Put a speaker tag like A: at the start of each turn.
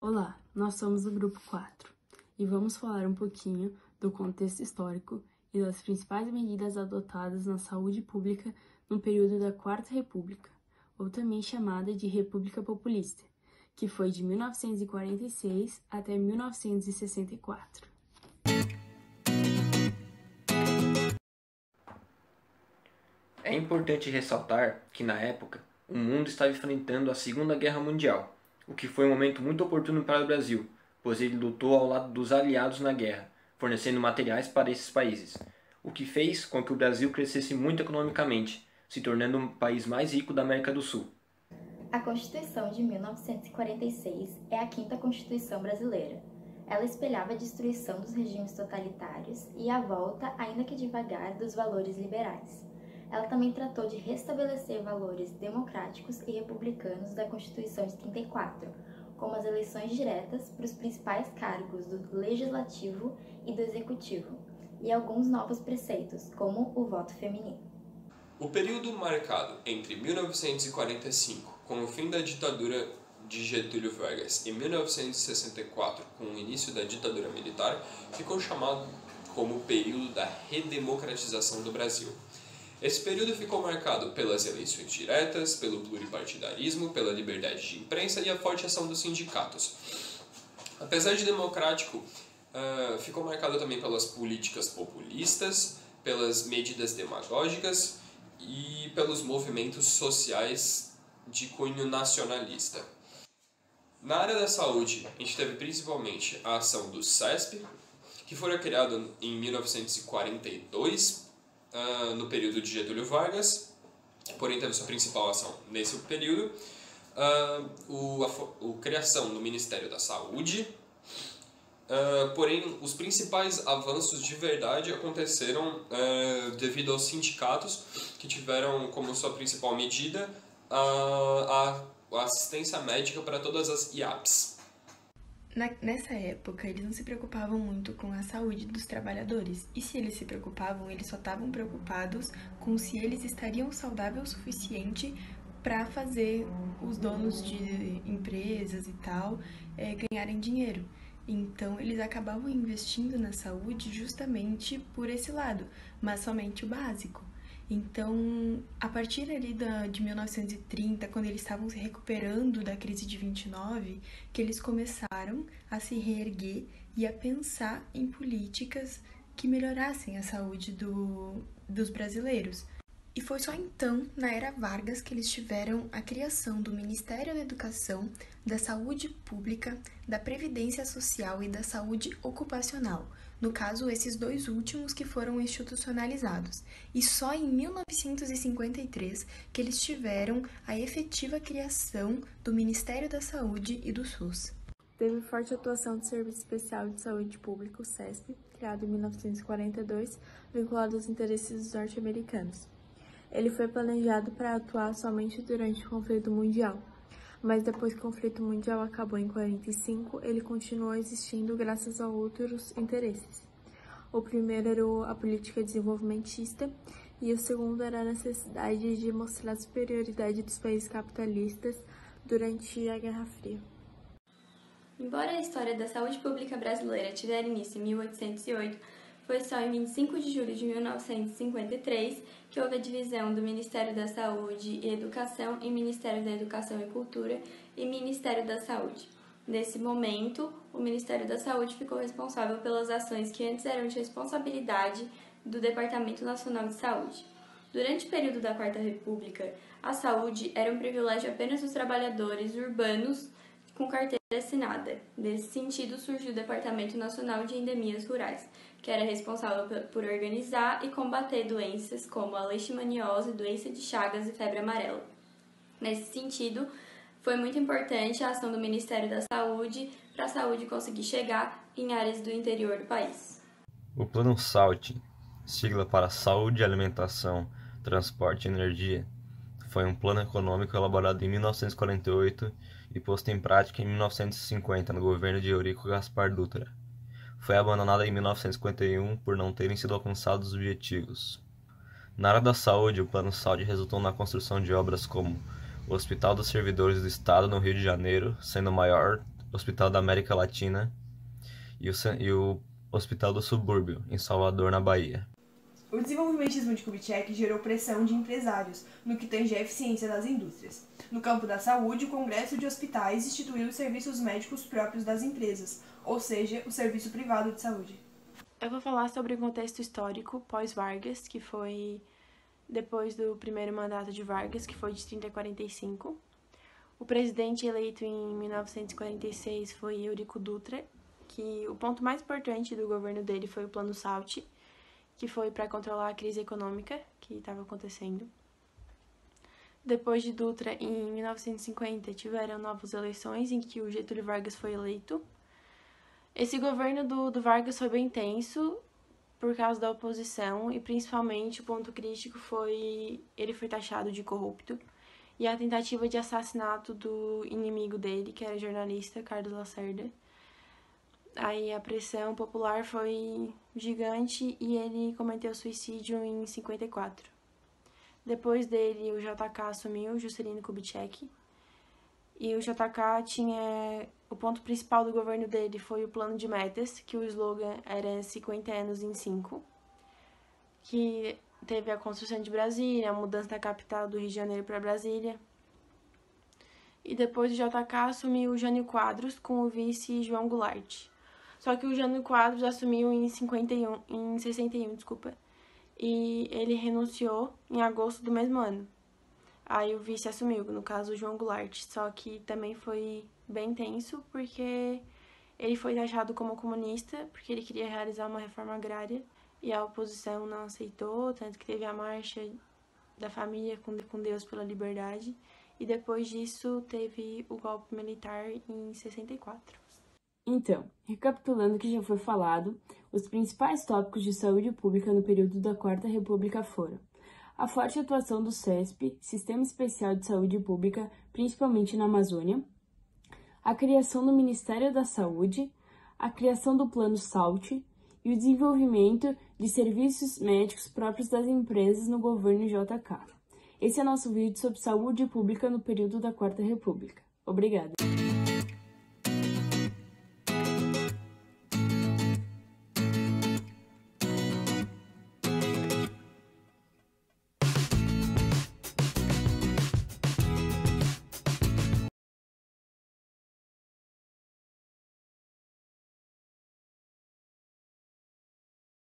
A: Olá, nós somos o Grupo 4 e vamos falar um pouquinho do contexto histórico e das principais medidas adotadas na saúde pública no período da Quarta República, ou também chamada de República Populista, que foi de 1946 até 1964.
B: É importante ressaltar que, na época, o mundo estava enfrentando a Segunda Guerra Mundial, o que foi um momento muito oportuno para o Brasil, pois ele lutou ao lado dos aliados na guerra, fornecendo materiais para esses países, o que fez com que o Brasil crescesse muito economicamente, se tornando o país mais rico da América do Sul.
C: A Constituição de 1946 é a quinta Constituição brasileira. Ela espelhava a destruição dos regimes totalitários e a volta, ainda que devagar, dos valores liberais. Ela também tratou de restabelecer valores democráticos e republicanos da Constituição de 34, como as eleições diretas para os principais cargos do Legislativo e do Executivo, e alguns novos preceitos, como o voto feminino.
D: O período marcado entre 1945, com o fim da ditadura de Getúlio Vargas, e 1964, com o início da ditadura militar, ficou chamado como o período da redemocratização do Brasil. Esse período ficou marcado pelas eleições diretas, pelo pluripartidarismo, pela liberdade de imprensa e a forte ação dos sindicatos. Apesar de democrático, ficou marcado também pelas políticas populistas, pelas medidas demagógicas e pelos movimentos sociais de cunho nacionalista. Na área da saúde, a gente teve principalmente a ação do CESP, que foi criado em 1942, no período de Getúlio Vargas, porém teve sua principal ação nesse período, a criação do Ministério da Saúde, porém os principais avanços de verdade aconteceram devido aos sindicatos, que tiveram como sua principal medida a assistência médica para todas as IAPs.
E: Nessa época, eles não se preocupavam muito com a saúde dos trabalhadores, e se eles se preocupavam, eles só estavam preocupados com se eles estariam saudáveis o suficiente para fazer os donos de empresas e tal ganharem dinheiro. Então, eles acabavam investindo na saúde justamente por esse lado, mas somente o básico. Então, a partir ali de 1930, quando eles estavam se recuperando da crise de 29, que eles começaram a se reerguer e a pensar em políticas que melhorassem a saúde dos brasileiros. E foi só então, na era Vargas, que eles tiveram a criação do Ministério da Educação, da Saúde Pública, da Previdência Social e da Saúde Ocupacional. No caso, esses dois últimos que foram institucionalizados. E só em 1953 que eles tiveram a efetiva criação do Ministério da Saúde e do SUS.
F: Teve forte atuação do Serviço Especial de Saúde Pública, o CESP, criado em 1942, vinculado aos interesses dos norte-americanos. Ele foi planejado para atuar somente durante o conflito mundial, mas depois que o conflito mundial acabou em 1945, ele continuou existindo graças a outros interesses. O primeiro era a política desenvolvimentista e o segundo era a necessidade de mostrar a superioridade dos países capitalistas durante a Guerra Fria.
G: Embora a história da saúde pública brasileira tivesse início em 1808, foi só em 25 de julho de 1953 que houve a divisão do Ministério da Saúde e Educação em Ministério da Educação e Cultura e Ministério da Saúde. Nesse momento, o Ministério da Saúde ficou responsável pelas ações que antes eram de responsabilidade do Departamento Nacional de Saúde. Durante o período da Quarta República, a saúde era um privilégio apenas dos trabalhadores urbanos com carteira assinada. Nesse sentido, surgiu o Departamento Nacional de Endemias Rurais, que era responsável por organizar e combater doenças como a leishmaniose, doença de Chagas e febre amarela. Nesse sentido, foi muito importante a ação do Ministério da Saúde para a saúde conseguir chegar em áreas do interior do país.
H: O Plano SAUT, sigla para Saúde, Alimentação, Transporte e Energia, foi um plano econômico elaborado em 1948 e posto em prática em 1950 no governo de Eurico Gaspar Dutra. Foi abandonada em 1951 por não terem sido alcançados os objetivos. Na área da saúde, o Plano SAUD resultou na construção de obras como o Hospital dos Servidores do Estado no Rio de Janeiro, sendo o maior Hospital da América Latina e o Hospital do Subúrbio, em Salvador, na Bahia.
I: O desenvolvimentismo de Kubitschek gerou pressão de empresários no que tange a eficiência das indústrias. No campo da saúde, o Congresso de Hospitais instituiu os serviços médicos próprios das empresas, ou seja, o serviço privado de saúde.
F: Eu vou falar sobre o contexto histórico pós-Vargas, que foi depois do primeiro mandato de Vargas, que foi de 30 a 45. O presidente eleito em 1946 foi Eurico Dutra, que o ponto mais importante do governo dele foi o Plano SALT, que foi para controlar a crise econômica que estava acontecendo. Depois de Dutra, em 1950, tiveram novas eleições em que o Getúlio Vargas foi eleito. Esse governo do Vargas foi bem tenso por causa da oposição e principalmente o ponto crítico foi ele foi taxado de corrupto e a tentativa de assassinato do inimigo dele, que era jornalista Carlos Lacerda. Aí a pressão popular foi gigante e ele cometeu suicídio em 54. Depois dele, o JK assumiu, Juscelino Kubitschek. E o JK tinha... O ponto principal do governo dele foi o plano de metas, que o slogan era 50 anos em 5. Que teve a construção de Brasília, a mudança da capital do Rio de Janeiro para Brasília. E depois o JK assumiu o Jânio Quadros com o vice João Goulart. Só que o Jânio Quadros assumiu em 61, e ele renunciou em agosto do mesmo ano. Aí o vice assumiu, no caso o João Goulart, só que também foi bem tenso, porque ele foi taxado como comunista, porque ele queria realizar uma reforma agrária, e a oposição não aceitou, tanto que teve a marcha da família com Deus pela liberdade, e depois disso teve o golpe militar em 64.
A: Então, recapitulando o que já foi falado, os principais tópicos de saúde pública no período da Quarta República foram a forte atuação do CESP, Sistema Especial de Saúde Pública, principalmente na Amazônia, a criação do Ministério da Saúde, a criação do Plano SALT e o desenvolvimento de serviços médicos próprios das empresas no governo JK. Esse é nosso vídeo sobre saúde pública no período da Quarta República. Obrigada!